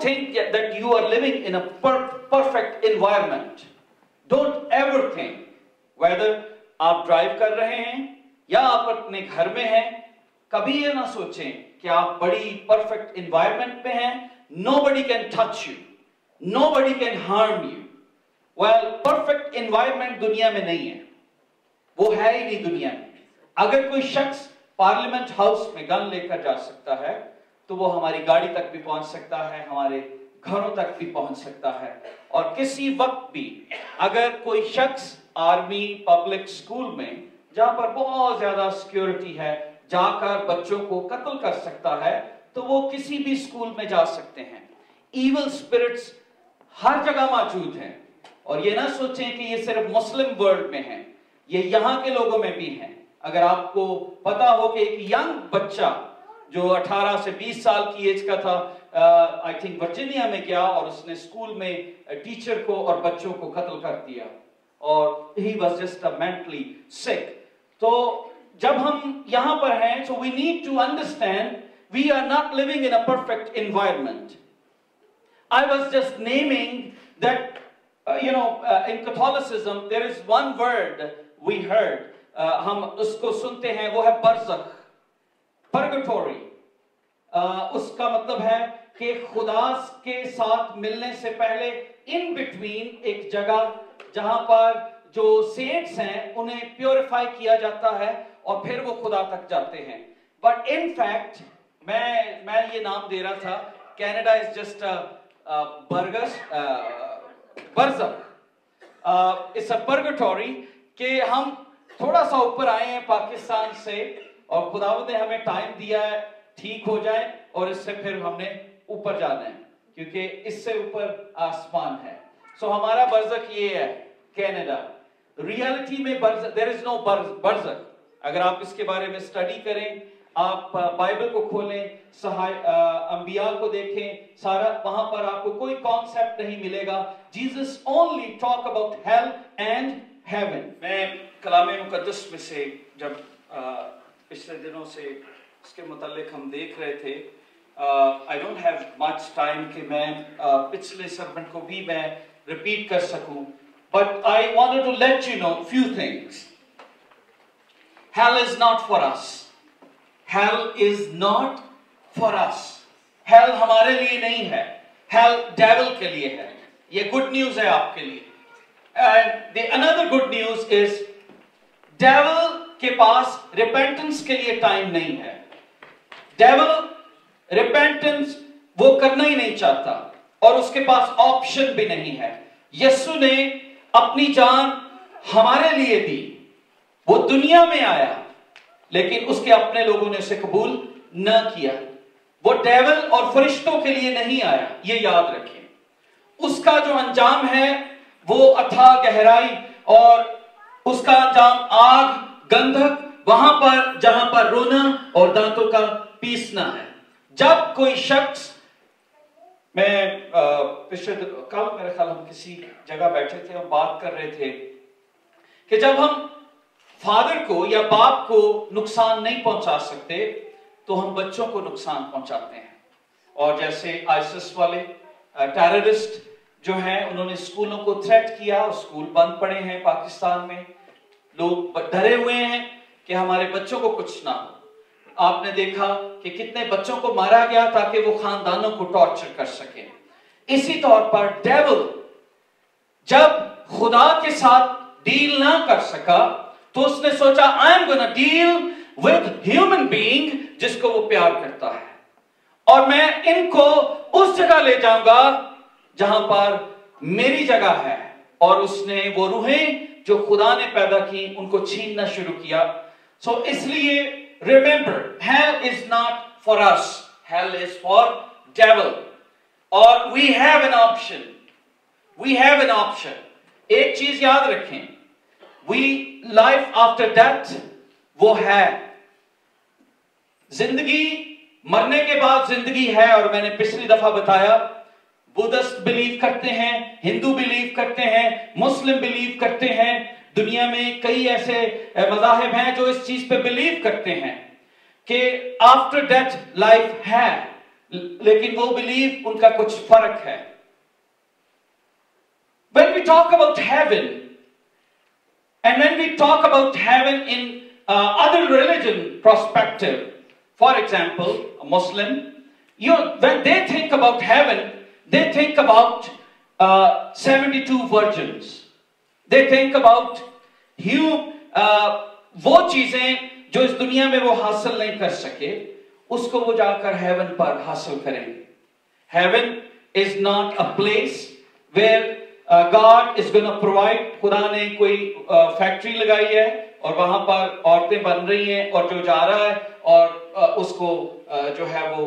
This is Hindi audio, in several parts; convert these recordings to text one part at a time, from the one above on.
don't think that you are living in a perfect environment. Don't ever think whether आप ड्राइव कर रहे हैं या आप अपने घर में हैं, कभी ये ना सोचें कि आप बड़ी परफेक्ट एनवायरनमेंट में हैं. Nobody can touch you. Nobody can harm you. Well, perfect environment दुनिया में नहीं है. वो है ही नहीं दुनिया में. अगर कोई शख्स पार्लियामेंट हाउस में गन लेकर जा सकता है, तो वो हमारी गाड़ी तक भी पहुंच सकता है, हमारे घरों तक भी पहुंच सकता है. और किसी वक्त भी अगर कोई शख्स आर्मी, पब्लिक स्कूल में, जहां पर बहुत ज्यादा सिक्योरिटी है, जाकर बच्चों को कत्ल कर सकता है, तो वो किसी भी स्कूल में जा सकते हैं. इविल स्पिरिट्स हर जगह मौजूद हैं. और ये ना सोचें कि ये सिर्फ मुस्लिम वर्ल्ड में है, ये यहाँ के लोगों में भी हैं. अगर आपको पता हो कि एक यंग बच्चा जो 18 से 20 साल की एज का था, आई थिंक वर्जीनिया में गया और उसने स्कूल में टीचर को और बच्चों को कत्ल कर दिया, और ही वाज जस्ट मेंटली सिक. तो जब हम यहाँ पर हैं, so we need to understand we are not living in a perfect environment. I was just naming that in Catholicism there is one word we heard, हम उसको सुनते हैं, वो है बरज़ख, Purgatory. उसका मतलब है कि खुदा के साथ मिलने से पहले इन बिटवीन एक जगह जहां पर जो सेंट्स हैं उन्हें प्योरीफाई किया जाता है और फिर वो खुदा तक जाते हैं. बट इन फैक्ट मैं ये नाम दे रहा था, कनाडा इज जस्ट बरज़ख, इट्स अ पर्गेटोरी, कि हम थोड़ा सा ऊपर आए हैं पाकिस्तान से और खुदावंद ने हमें टाइम दिया है ठीक हो जाए, और इससे फिर हमने ऊपर जाना है क्योंकि इससे ऊपर आसमान है. सो हमारा बरज़ख ये है कनाडा. रियलिटी में देयर इज नो बरज़ख. अगर आप इसके बारे में स्टडी करें, आप बाइबल को खोलें, अंबिया को देखें, सारा वहां पर आपको कोई कॉन्सेप्ट नहीं मिलेगा. Jesus only talk about hello and heaven. मैं कलामे मुकद्दस में से जब पिछले दिनों से इसके मुतालिक हम देख रहे थे, I don't have much time कि मैं पिछले सरमन को भी मैं रिपीट कर सकूं, but I wanted to let you know few things. Hell is not for us. Hell is not for us. Hell हमारे लिए नहीं है. Hell devil के लिए है. ये good news है आपके लिए. And the another good news is devil के पास repentance के लिए टाइम नहीं है. Devil repentance वो करना ही नहीं चाहता और उसके पास ऑप्शन भी नहीं है. यीशु ने अपनी जान हमारे लिए दी. वो दुनिया में आया लेकिन उसके अपने लोगों ने उसे कबूल न किया. वो डेविल और फरिश्तों के लिए नहीं आया, ये याद रखें. उसका जो अंजाम है वो अथाह गहराई और उसका अंजाम आग, गंधक, वहां पर जहां पर रोना और दांतों का पीसना है. जब कोई शख्स, मैं पिछले कल मेरे ख्याल हम किसी जगह बैठे थे और बात कर रहे थे कि जब हम फादर को या बाप को नुकसान नहीं पहुंचा सकते तो हम बच्चों को नुकसान पहुंचाते हैं. और जैसे आईसिस वाले टेररिस्ट जो हैं, उन्होंने स्कूलों को थ्रेट किया, स्कूल बंद पड़े हैं पाकिस्तान में. लोग डरे हुए हैं कि हमारे बच्चों को कुछ ना हो. आपने देखा कि कितने बच्चों को मारा गया ताकि वो खानदानों को टॉर्चर कर सके. इसी तौर पर डेविल जब खुदा के साथ डील ना कर सका तो उसने सोचा I am gonna deal with human being जिसको वो प्यार करता है, और मैं इनको उस जगह ले जाऊंगा जहां पर मेरी जगह है. और उसने वो रूहें जो खुदा ने पैदा की उनको छीनना शुरू किया. सो इसलिए remember, hell is not for us, hell is for devil. और we have an option, we have an option. एक चीज याद रखें, लाइफ आफ्टर डेथ वो है. जिंदगी, मरने के बाद जिंदगी है. और मैंने पिछली दफा बताया, बुद्धिस्ट बिलीव करते हैं, हिंदू बिलीव करते हैं, मुस्लिम बिलीव करते हैं. दुनिया में कई ऐसे मज़ाहिब हैं जो इस चीज पे बिलीव करते हैं कि आफ्टर डेथ लाइफ है. लेकिन वो बिलीव उनका कुछ फर्क है। When we talk about heaven, and when we talk about heaven in other religion perspective, for example, a Muslim, when they think about heaven, they think about 72 virgins. They think about वो चीजें जो इस दुनिया में वो हासिल नहीं कर सके, उसको वो जाकर हेवन पर हासिल करेंगे। Heaven is not a place where God is going to provide। खुदा ने कोई फैक्ट्री लगाई है और वहां पर औरतें बन रही हैं और जो जा रहा है और उसको जो है वो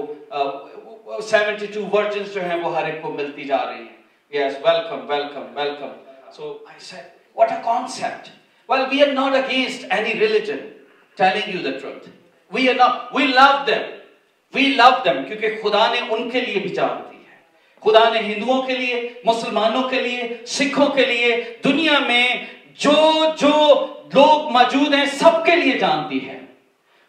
72 virgins जो हैं वो हर एक को मिलती जा रही हैं। Yes, welcome, welcome, welcome. So I said, what a concept. Well, we are not against any religion, telling you the truth. We are not, we love them. We love them क्योंकि खुदा ने उनके लिए भी जान दी है। खुदा ने हिंदुओं के लिए, मुसलमानों के लिए, सिखों के लिए, दुनिया में जो लोग मौजूद हैं सबके लिए जान दी है।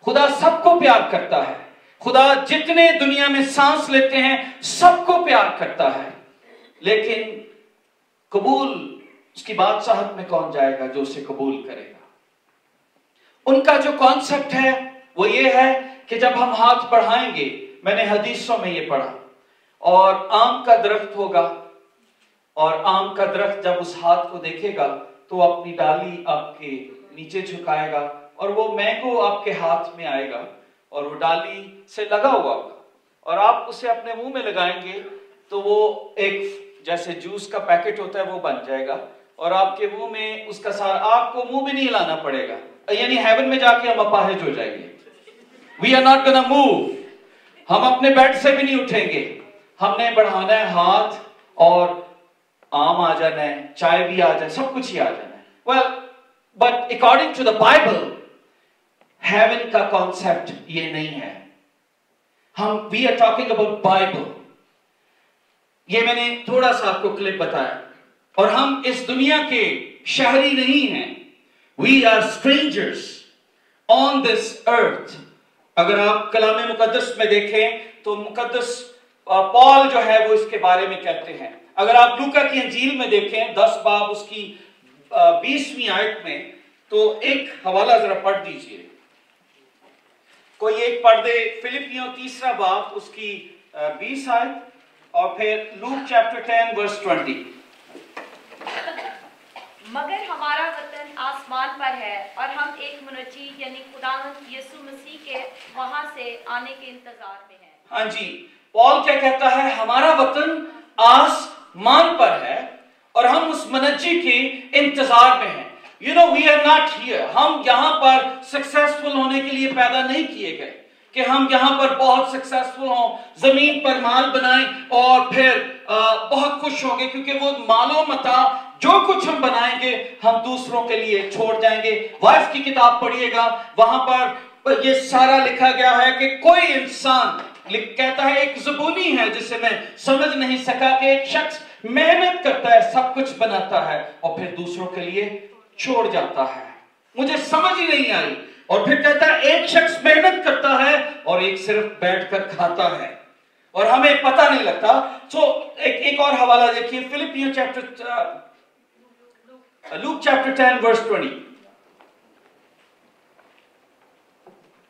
खुदा सबको प्यार करता है। खुदा जितने दुनिया में सांस लेते हैं सबको प्यार करता है। लेकिन कबूल उसकी बादशाहत में कौन जाएगा जो उसे कबूल करेगा। उनका जो कॉन्सेप्ट है वो ये है कि जब हम हाथ बढ़ाएंगे, मैंने हदीसों में ये पढ़ा, और आम का दरख्त होगा और आम का दरख्त जब उस हाथ को देखेगा तो अपनी डाली आपके नीचे झुकाएगा और वो मैंगो आपके हाथ में आएगा और वो डाली से लगा हुआ होगा और आप उसे अपने मुंह में लगाएंगे तो वो एक जैसे जूस का पैकेट होता है वो बन जाएगा और आपके मुंह में उसका सारा, आपको मुंह भी नहीं हिलाना पड़ेगा। यानी हेवन में जाके हम अपाहिज हो जाएंगे। We are not gonna move. हम अपने बेड से भी नहीं उठेंगे। हमने बढ़ाना है हाथ और आम आ जाना है, चाय भी आ जाए, सब कुछ ही आ जाना है। Well, but according to the Bible heaven का कॉन्सेप्ट ये नहीं है। We are talking about Bible. ये मैंने थोड़ा सा आपको क्लिप बताया। और हम इस दुनिया के शहरी नहीं हैं। We are strangers on this earth. अगर आप कलाम मुकद्दस में देखें तो मुकद्दस पॉल जो है वो इसके बारे में कहते हैं। अगर आप लूका की अंजील में देखें 10 बाब उसकी 20वीं आयत में, तो एक हवाला जरा पढ़ दीजिए। कोई एक पढ़ दे, फिलिपियों 3 बाब उसकी 20 आयत और फिर लूक चैप्टर 10 वर्स 20। मगर हमारा वतन आसमान पर है और हम एक मुनज्जी यानी खुदावंद यीशु मसीह के वहां से आने के इंतजार में हैं। हाँ जी, पॉल क्या कहता है? हमारा वतन आसमान पर है और हम उस मुनज्जी के इंतजार में हैं। You know, we are not here. हम यहाँ पर सक्सेसफुल होने के लिए पैदा नहीं किए गए कि हम यहाँ पर बहुत सक्सेसफुल हों, जमीन पर माल बनाएं और फिर बहुत खुश होंगे, क्योंकि वो मालो मता जो कुछ हम बनाएंगे हम दूसरों के लिए छोड़ जाएंगे। वाइफ की किताब पढ़िएगा, वहां पर ये सारा लिखा गया है कि कोई इंसान कहता है, एक ज़ुबानी है जिसे मैं समझ नहीं सका, कि एक शख्स मेहनत करता है, सब कुछ बनाता है और फिर दूसरों के लिए छोड़ जाता है। मुझे समझ ही नहीं आई। और फिर कहता है एक शख्स मेहनत करता है और एक सिर्फ बैठकर खाता है और हमें पता नहीं लगता। तो एक और हवाला देखिए, फिलिपियों लूक चैप्टर 10 वर्स 20।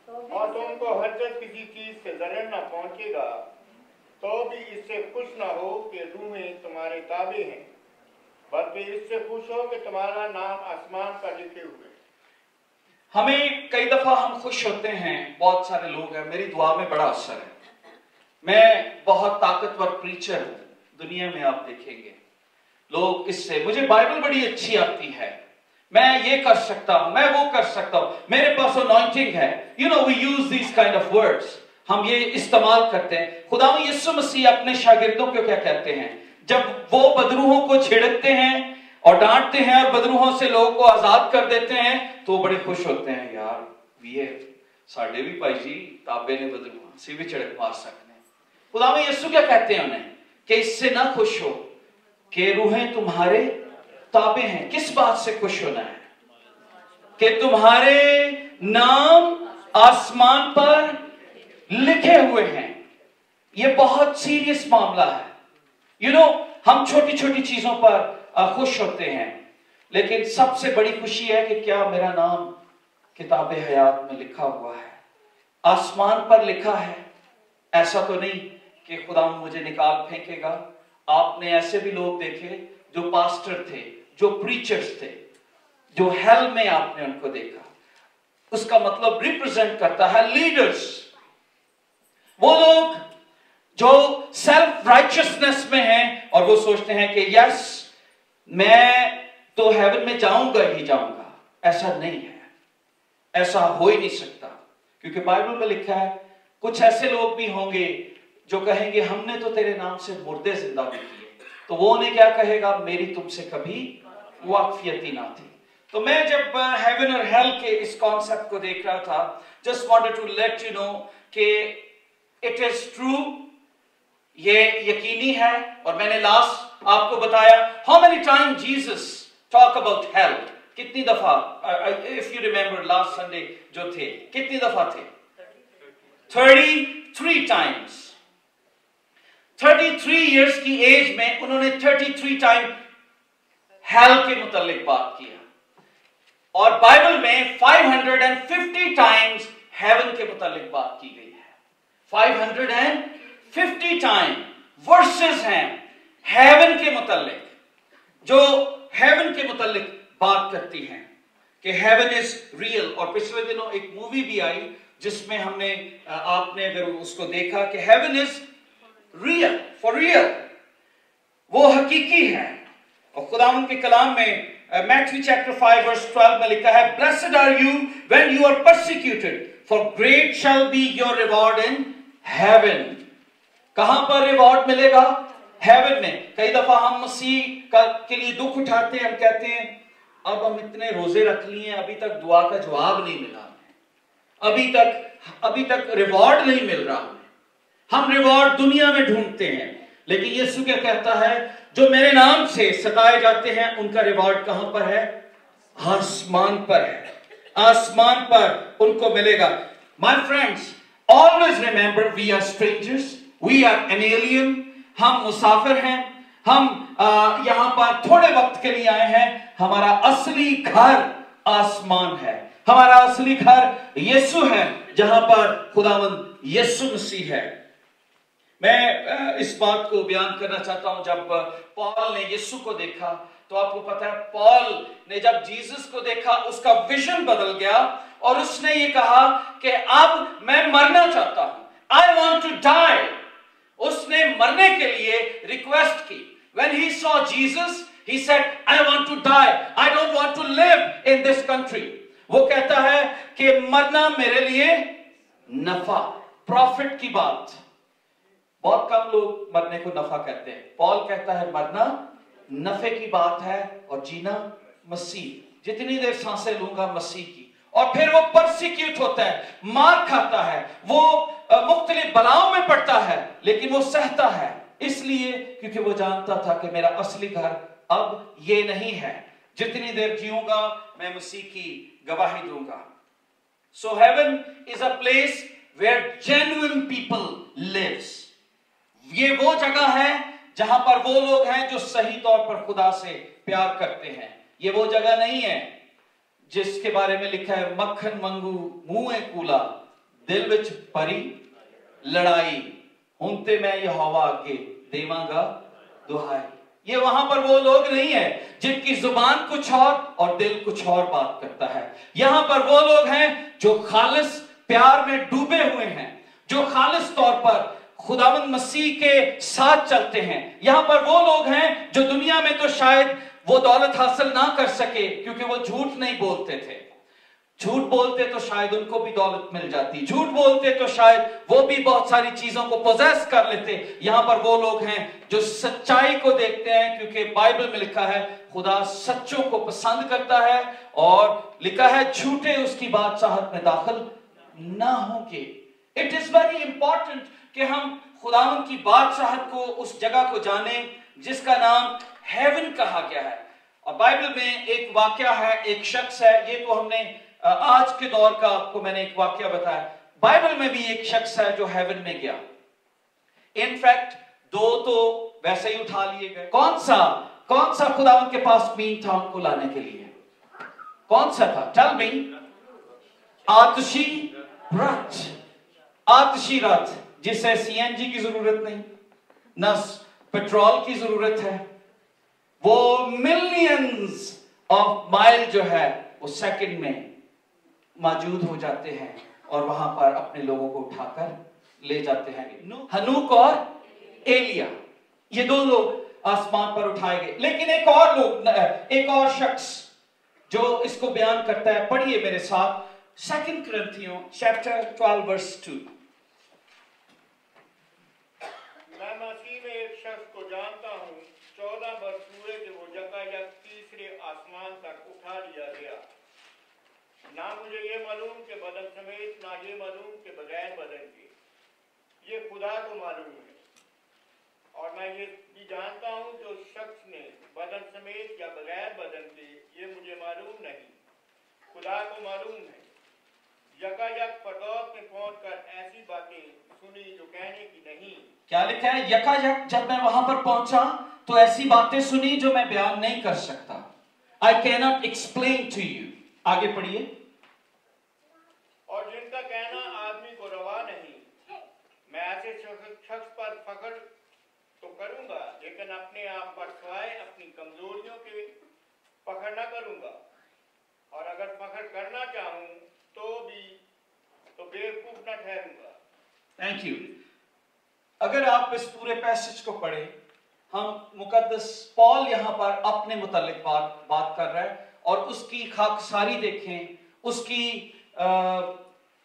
और तुमको हरकत किसी चीज से जरर न पहुंचेगा, तो भी इससे खुश न हो कि रूहें तुम्हारे ताबे हैं, बल्कि इससे खुश हो कि तुम्हारा नाम आसमान पर लिखे हुए। हमें कई दफा हम खुश होते हैं, बहुत सारे लोग हैं, मेरी दुआ में बड़ा असर है। मैं बहुत ताकतवर प्रीचर हूं, दुनिया में आप देखेंगे लोग इससे, मुझे बाइबल बड़ी अच्छी आती है, मैं ये कर सकता हूं, मैं वो कर सकता हूं, मेरे पास अनॉइंटिंग है। You know, we use this kind of words, हम ये इस्तेमाल करते हैं। खुदा यीशु मसीह अपने शागिर्दों को क्या कहते हैं? जब वो बदरूहों को छिड़कते हैं और डांटते हैं और बदरूहों से लोगों को आजाद कर देते हैं तो बड़े खुश होते हैं। यार ये साढ़े भी भाई जी ताबे ने बदरूह से भी छिड़क मार सकते। खुदा यीशु क्या कहते हैं उन्हें? कि इससे ना खुश हो कि रूहें तुम्हारे ताबे हैं। किस बात से खुश होना है? कि तुम्हारे नाम आसमान पर लिखे हुए हैं। ये बहुत सीरियस मामला है। हम छोटी छोटी चीजों पर खुश होते हैं, लेकिन सबसे बड़ी खुशी है कि क्या मेरा नाम किताबे हयात में लिखा हुआ है, आसमान पर लिखा है। ऐसा तो नहीं कि खुदा मुझे निकाल फेंकेगा। आपने ऐसे भी लोग देखे जो पास्टर थे, जो प्रीचर्स थे, जो हेल में आपने उनको देखा। उसका मतलब रिप्रेजेंट करता है लीडर्स, वो लोग जो सेल्फ राइचियसनेस में हैं और वो सोचते हैं कि यस मैं तो हेवन में जाऊंगा ही जाऊंगा। ऐसा नहीं है, ऐसा हो ही नहीं सकता, क्योंकि बाइबल में लिखा है कुछ ऐसे लोग भी होंगे जो कहेंगे हमने तो तेरे नाम से मुर्दे जिंदा भी किए। तो वो उन्हें क्या कहेगा, मेरी तुमसे कभी वाकफियत ही ना थी। तो मैं जब हेवन और हेल के इस कॉन्सेप्ट को देख रहा था, just wanted to let you know कि इट इज ट्रू, ये यकीनी है। और मैंने लास्ट आपको बताया how many time Jesus talk about hell. कितनी दफा, if you remember last Sunday जो थे, कितनी दफा थे? 33 टाइम्स। 33 इयर्स की एज में उन्होंने 33 टाइम हेल के मुतालिक बात किया, और बाइबल में 550 टाइम्स हेवन के मुतालिक बात की गई है। 550 टाइम वर्सेस हैं हेवन के मुतालिक, जो हेवन के मुतालिक बात करती हैं कि हेवन इज रियल। और पिछले दिनों एक मूवी भी आई जिसमें हमने आपने अगर उसको देखा कि heaven is real, for real, वो हकीकी है। और खुदावंद के कलाम में मैथ्यू चैप्टर 5 वर्स 12 में लिखा है, blessed are you when you are persecuted, for great shall be your reward in heaven. कहां पर रिवॉर्ड मिलेगा? हेवन में। कई दफा हम मसीह के लिए दुख उठाते हैं, हम कहते हैं अब हम इतने रोजे रख लिए, अभी तक दुआ का जवाब नहीं मिला, अभी तक रिवॉर्ड नहीं मिल रहा। हम रिवॉर्ड दुनिया में ढूंढते हैं, लेकिन यीशु क्या कहता है, जो मेरे नाम से सताए जाते हैं उनका रिवॉर्ड कहां पर है? आसमान पर है, आसमान पर उनको मिलेगा। My friends, always remember we are strangers, we are an alien. हम मुसाफिर हैं, हम यहां पर थोड़े वक्त के लिए आए हैं। हमारा असली घर आसमान है, हमारा असली घर यीशु है, जहां पर खुदावंद यीशु मसीह है। मैं इस बात को बयान करना चाहता हूं, जब पॉल ने यीशु को देखा, तो आपको पता है पॉल ने जब जीसस को देखा उसका विजन बदल गया, और उसने ये कहा कि अब मैं मरना चाहता हूं, आई वॉन्ट टू डाई। उसने मरने के लिए रिक्वेस्ट की। When he saw Jesus, he said, I want to die. I don't want to live in this country. वो कहता है कि मरना मेरे लिए नफा, प्रॉफिट की बात। बहुत कम लोग मरने को नफा कहते हैं। पॉल कहता है मरना नफे की बात है और जीना मसीह। जितनी देर सांसें लूंगा मसीह की। और फिर वो परसिक्यूट होता है, मार खाता है, वो मुख्तलिफ बलाओं में पड़ता है, लेकिन वो सहता है, इसलिए क्योंकि वो जानता था कि मेरा असली घर अब ये नहीं है। जितनी देर जीऊंगा मैं मसीह की गवाही दूंगा। So heaven is a place where genuine people lives. ये वो जगह है जहां पर वो लोग हैं जो सही तौर पर खुदा से प्यार करते हैं। ये वो जगह नहीं है जिसके बारे में लिखा है, मक्खन मंगू मुंह कूला, दिल विच परी लड़ाई, हुनते मैं यहोवा आगे देवांगा दुहाई। ये वहां पर वो लोग नहीं है जिनकी जुबान कुछ और दिल कुछ और बात करता है। यहां पर वो लोग हैं जो खालिस प्यार में डूबे हुए हैं, जो खालिस तौर पर खुदावंद मसीह के साथ चलते हैं। यहां पर वो लोग हैं जो दुनिया में तो शायद वो दौलत हासिल ना कर सके, क्योंकि वो झूठ नहीं बोलते थे। झूठ बोलते तो शायद उनको भी दौलत मिल जाती, झूठ बोलते तो शायद वो भी बहुत सारी चीजों को पोजेस कर लेते। यहां पर वो लोग हैं जो सच्चाई को देखते हैं, क्योंकि बाइबल में लिखा है खुदा सच्चों को पसंद करता है, और लिखा है झूठे उसकी बादशाहत में दाखिल ना होंगे। इट इज वेरी इंपॉर्टेंट कि हम खुदावंद की बादशाहत को, उस जगह को जाने जिसका नाम हेवन कहा गया है। और बाइबल में एक वाकया है, एक शख्स है, ये तो हमने आज के दौर का आपको मैंने एक वाकया बताया। बाइबल में भी एक शख्स है जो हेवन में गया। इनफैक्ट 2 तो वैसे ही उठा लिए गए। कौन सा खुदावंद के पास मीन था उनको लाने के लिए? कौन सा था? Tell me. आतिशी रथ। आतिशी रथ जिसे सीएनजी की जरूरत नहीं, ना पेट्रोल की जरूरत है। वो मिलियंस ऑफ माइल जो है वो सेकंड में मौजूद हो जाते हैं और वहां पर अपने लोगों को उठाकर ले जाते हैं। हनूक और एलिया, ये 2 लोग आसमान पर उठाए गए। लेकिन एक और शख्स जो इसको बयान करता है, पढ़िए मेरे साथ 2 कुरिन्थियों चैप्टर 12 वर्स 2। मैं मसीह में एक शख्स को जानता हूँ, 14 वर्ष पूरे के वो यकायक तीसरे आसमान तक उठा लिया गया। ना मुझे ये मालूम के बदन समेत, ना ये मालूम के बगैर बदन के, ये खुदा को मालूम है। और मैं ये भी जानता हूँ कि उस शख्स ने बदन समेत या बगैर बदन के, ये मुझे मालूम नहीं, खुदा को मालूम है। यकायक फरदौस में पहुंचकर ऐसी बातें सुनी जो कहने की नहीं। क्या लिखा है? यकायक जब मैं वहां पर पहुंचा तो ऐसी बातें सुनी जो मैं बयान नहीं कर सकता। I cannot explain to you। आगे पढ़िए। और जिनका कहना आदमी को रवा नहीं, मैं ऐसे शख्स पर फख्र तो करूंगा, लेकिन अपने आप पर सिवाय अपनी कमजोरियों के फख्र न करूंगा। और अगर फख्र करना चाहूं तो बेवकूफ न ठहरूंगा। Thank you. अगर आप इस पूरे पैसेज को पढ़ें, हम मुकद्दस पॉल यहां पर अपने मुतालिक बात कर रहा है और उसकी खाकसारी देखें, उसकी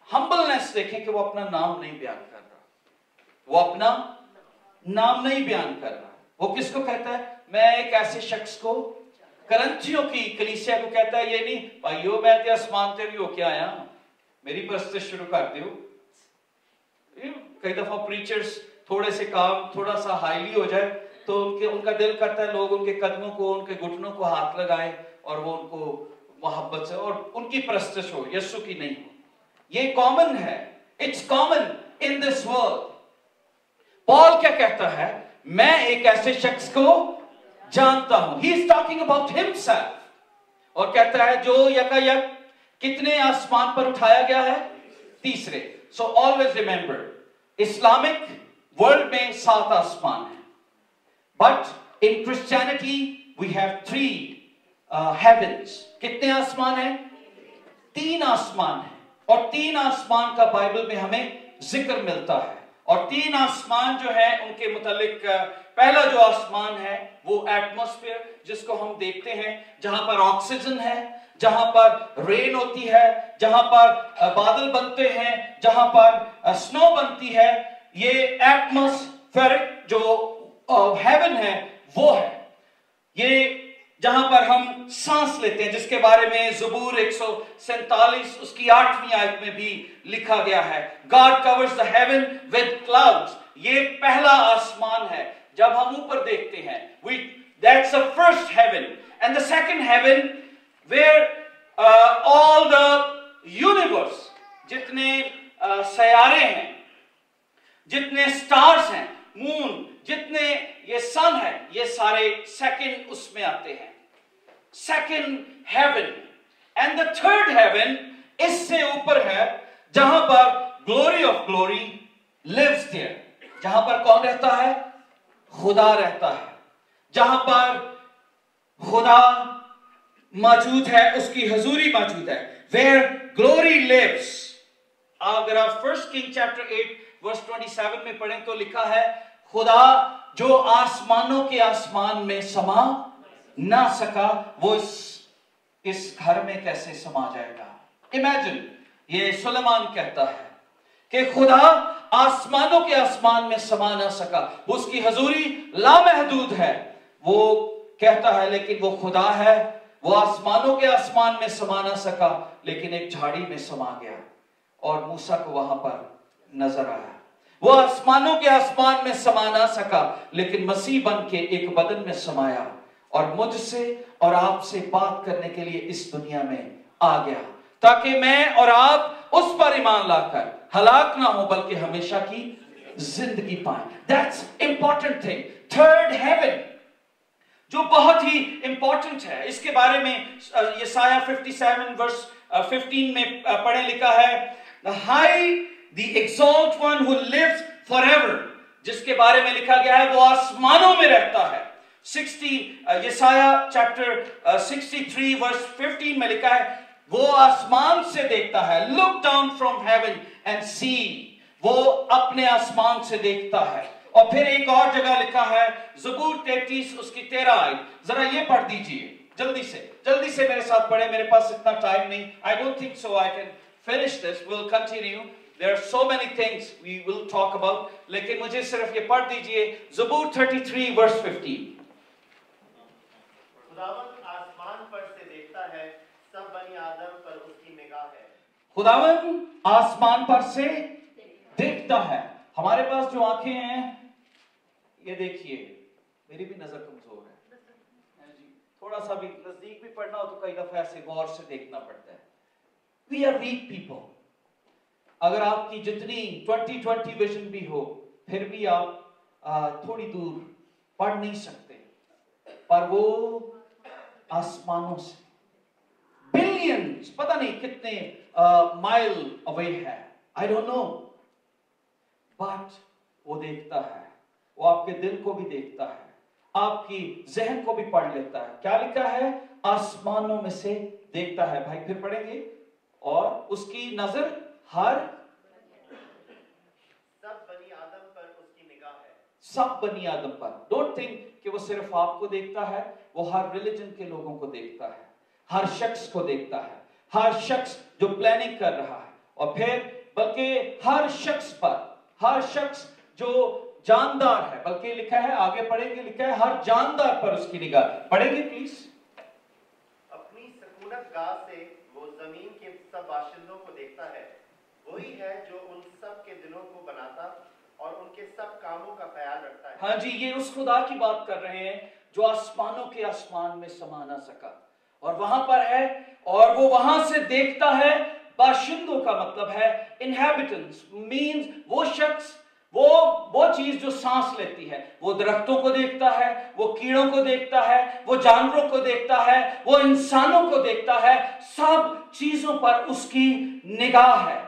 हम्बलनेस देखें कि वो अपना नाम नहीं बयान कर रहा। वो अपना नाम नहीं बयान कर रहा। वो किसको कहता है? मैं एक ऐसे शख्स को, करंथियों की कलीसिया को कहता है, ये नहीं भाइयों मैं तो आसमान ते भी होके आया, मेरी परस्तिश शुरू कर दियो। कई दफा प्रीचर्स थोड़े से काम थोड़ा सा हाईली हो जाए तो उनका दिल करता है लोग उनके कदमों को, उनके घुटनों को हाथ लगाए और वो उनको मोहब्बत से और उनकी परस्तिश हो, यीशु की नहीं हो। ये कॉमन है, it's common in this world. Paul क्या कहता है? मैं एक ऐसे शख्स को जानता हूं। He is talking about himself और कहता है जो यकायक कितने आसमान पर उठाया गया है? तीसरे। So always remember, Islamic world में 7 आसमान है, but in Christianity we have 3 heavens. कितने आसमान है? 3 आसमान है और 3 आसमान का बाइबल में हमें जिक्र मिलता है। और 3 आसमान जो है उनके मुतालिक पहला जो आसमान है वो एटमॉस्फेयर, जिसको हम देखते हैं, जहां पर ऑक्सीजन है, जहां पर रेन होती है, जहां पर बादल बनते हैं, जहां पर स्नो बनती है। ये एटमॉस्फेरिक जो हेवन है वो है। ये जहां पर हम सांस लेते हैं, जिसके बारे में ज़बूर 147 उसकी 8वीं आयत में भी लिखा गया है, God covers the heaven with clouds. ये पहला आसमान है। जब हम ऊपर देखते हैं, that's the first heaven, and the second heaven where all the universe, जितने सयारे हैं, जितने स्टार्स हैं, मून, जितने ये सन है, ये सारे सेकंड उसमें आते हैं, second heaven. And the third heaven इससे ऊपर है, जहां पर glory of glory lives there. जहां पर कौन रहता है? खुदा रहता है। जहां पर खुदा मौजूद है, उसकी हुजूरी मौजूद है, वेयर ग्लोरी लिव्स। अगर आप 1 किंग चैप्टर 8 वर्स 27 में पढ़ें तो लिखा है, खुदा जो आसमानों के आसमान में समा ना सका, वो इस घर में कैसे समा जाएगा? इमेजिन, ये सुलेमान कहता है कि खुदा आसमानों के आसमान में समा ना सका, उसकी हुजूरी लामहदूद है। वो कहता है लेकिन वो खुदा है, वो आसमानों के आसमान में समा ना सका, लेकिन एक झाड़ी में समा गया और मूसा को वहां पर नजर आया। वो आसमानों के आसमान में समा ना सका, लेकिन मसीह बन के एक बदन में समाया और मुझसे और आपसे बात करने के लिए इस दुनिया में आ गया, ताकि मैं और आप उस पर ईमान लाकर हलाक ना हो, बल्कि हमेशा की जिंदगी पाएं। That's important thing. Third heaven जो बहुत ही इंपॉर्टेंट है, इसके बारे में यशाया 57 वर्स 15 में पढ़े लिखा है, the high the exalt one who lives forever, जिसके बारे में लिखा गया है वो आसमानों में रहता है। यशाया चैप्टर 63 वर्स 15 में लिखा है वो आसमान से देखता है, look down from heaven and see, वो अपने आसमान से देखता है। और फिर एक और जगह लिखा है ज़बूर 33 उसकी 13 आयत, जरा ये पढ़ दीजिए जल्दी से मेरे साथ पढ़े, मेरे पास इतना टाइम नहीं, I don't think so I can finish this, will continue, there are so many things we will talk about, लेकिन मुझे सिर्फ ये पढ़ दीजिए ज़बूर 33 वर्स 15। खुदावंद आसमान पर से देखता है, सब बनी आदम पर उसकी निगाह है। खुदावंद आसमान पर से देखता है। हमारे पास जो आंखें हैं, ये देखिए मेरी भी नजर कमजोर है जी, थोड़ा सा भी नजदीक भी पढ़ना हो तो कई दफा ऐसे गौर से देखना पड़ता है। We are weak people. अगर आपकी जितनी 20/20 विजन भी हो, फिर भी आप थोड़ी दूर पढ़ नहीं सकते, पर वो आसमानों से बिलियंस, पता नहीं कितने माइल अवे है, आई डोंट नो, बट वो देखता है, वो आपके दिल को भी देखता है, आपकी जहन को भी पढ़ लेता है। क्या लिखा है? आसमानों में से देखता है। भाई फिर पढ़ेंगे, और उसकी नजर हर सब बनी आदम पर उसकी निगाह है। सब बनी आदम पर। डोंट थिंक कि वो सिर्फ आपको देखता है, वो हर रिलीजन के लोगों को देखता है, हर शख्स को देखता है, हर शख्स जो प्लानिंग कर रहा है, और फिर बल्कि हर शख्स पर, हर शख्स जो जानदार है, बल्कि लिखा है, आगे पढ़ेंगे, लिखा है हर जानदार पर उसकी निगाह। पढ़ेंगे प्लीज। अपनी सकूनत गाह से वो जमीन के सब बाशिंदों को देखता है, वही है जो उन सब के दिलों को बनाता और उनके सब कामों का ख्याल रखता है। हाँ जी, ये उस खुदा की बात कर रहे हैं जो आसमानों के आसमान में समा ना सका और वहां पर है, और वो वहां से देखता है। बाशिंदों का मतलब है इनहैबिटेंट्स, मींस वो शख्स, वो चीज जो सांस लेती है, वो दरख्तों को देखता है, वो कीड़ों को देखता है, वो जानवरों को देखता है, वो इंसानों को देखता है। सब चीजों पर उसकी निगाह है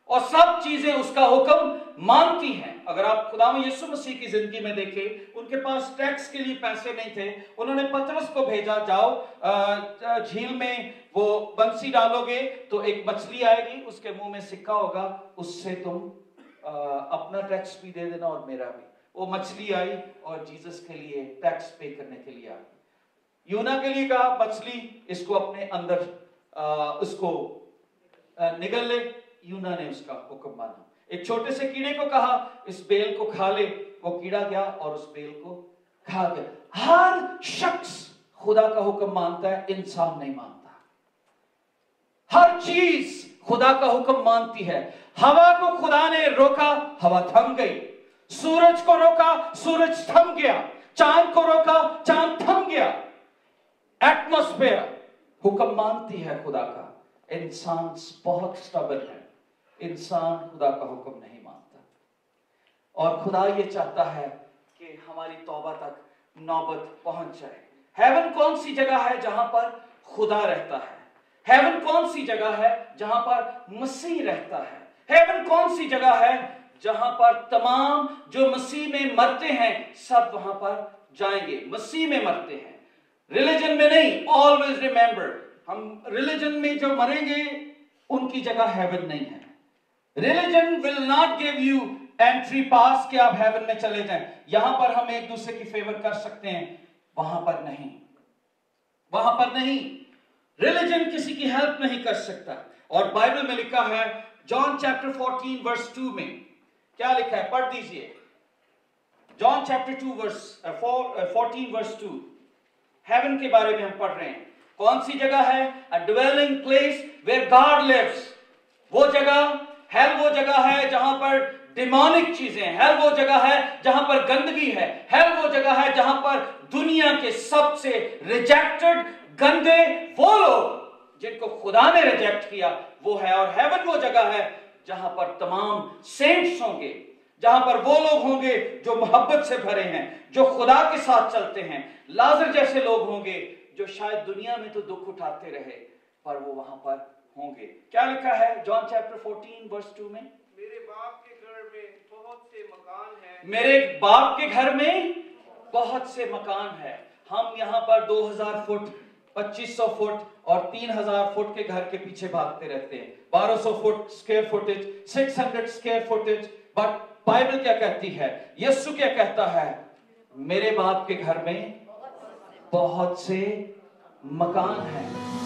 और सब चीजें उसका हुक्म मानती हैं। अगर आप खुदावंद यीशु मसीह की जिंदगी में देखें, उनके पास टैक्स के लिए पैसे नहीं थे, उन्होंने पतरस को भेजा, जाओ झील में वो बंसी डालोगे तो एक मछली आएगी, उसके मुंह में सिक्का होगा, उससे तुम अपना टैक्स भी दे देना और मेरा भी। वो मछली आई और जीसस के लिए टैक्स पे करने के लिए आ गई। यूना के लिए कहा मछली इसको अपने अंदर उसको निगल ले, यूना ने उसका हुक्म माना। एक छोटे से कीड़े को कहा इस बेल को खा ले, वो कीड़ा गया और उस बेल को खा गया। हर शख्स खुदा का हुक्म मानता है, इंसान नहीं मानता। हर चीज खुदा का हुक्म मानती है। हवा को खुदा ने रोका, हवा थम गई। सूरज को रोका, सूरज थम गया। चांद को रोका, चांद थम गया। एटमॉस्फेयर हुक्म मानती है खुदा का। इंसान बहुत स्टबर्न है, इंसान खुदा का हुक्म नहीं मानता। और खुदा ये चाहता है कि हमारी तौबा तक नौबत पहुंच जाए। हेवन कौन सी जगह है जहां पर खुदा रहता है? हेवन कौन सी जगह है जहां पर मसीह रहता है? हेवन कौन सी जगह है जहां पर तमाम जो मसीह में मरते हैं सब वहां पर जाएंगे? मसीह में मरते हैं, रिलीजन में नहीं। ऑलवेज रिमेंबर, हम रिलीजन में जो मरेंगे उनकी जगह हेवन नहीं है। Religion will not give you entry पास कि आप हेवन में चले जाएं। यहां पर हम एक दूसरे की फेवर कर सकते हैं, वहां पर नहीं, वहां पर नहीं। रिलीजन किसी की हेल्प नहीं कर सकता। और बाइबल में लिखा है जॉन चैप्टर 14 वर्स 2 में क्या लिखा है? पढ़ दीजिए। John chapter 2 verse 14 verse 2, heaven के बारे में हम पढ़ रहे हैं। कौन सी जगह है? A dwelling place where God lives. वो जगह, हेल वो जगह है जहां पर डिमोनिक चीजें हैं। हेल वो जगह है जहां पर गंदगी है। हेल वो जगह है जहां पर दुनिया के सबसे रिजेक्टेड गंदे वो लोग जिनको खुदा ने रिजेक्ट किया वो है। और हेवन वो जगह है जहां पर तमाम सेंट्स होंगे, जहां पर वो लोग होंगे जो मोहब्बत से भरे हैं, जो खुदा के साथ चलते हैं। लाजर जैसे लोग होंगे जो शायद दुनिया में तो दुख उठाते रहे, पर वो वहां पर होंगे। क्या लिखा है जॉन चैप्टर 14 वर्स 2 में? मेरे बाप के घर में बहुत से मकान हैं। मेरे बाप के घर में बहुत से मकान है। हम यहाँ पर 2000 फुट, 2500 फुट और 3000 फुट के घर के पीछे भागते रहते हैं। 1200 foot square footage, 600 square footage. But Bible क्या कहती है? यीशु क्या कहता है? मेरे बाप के घर में बहुत से मकान हैं।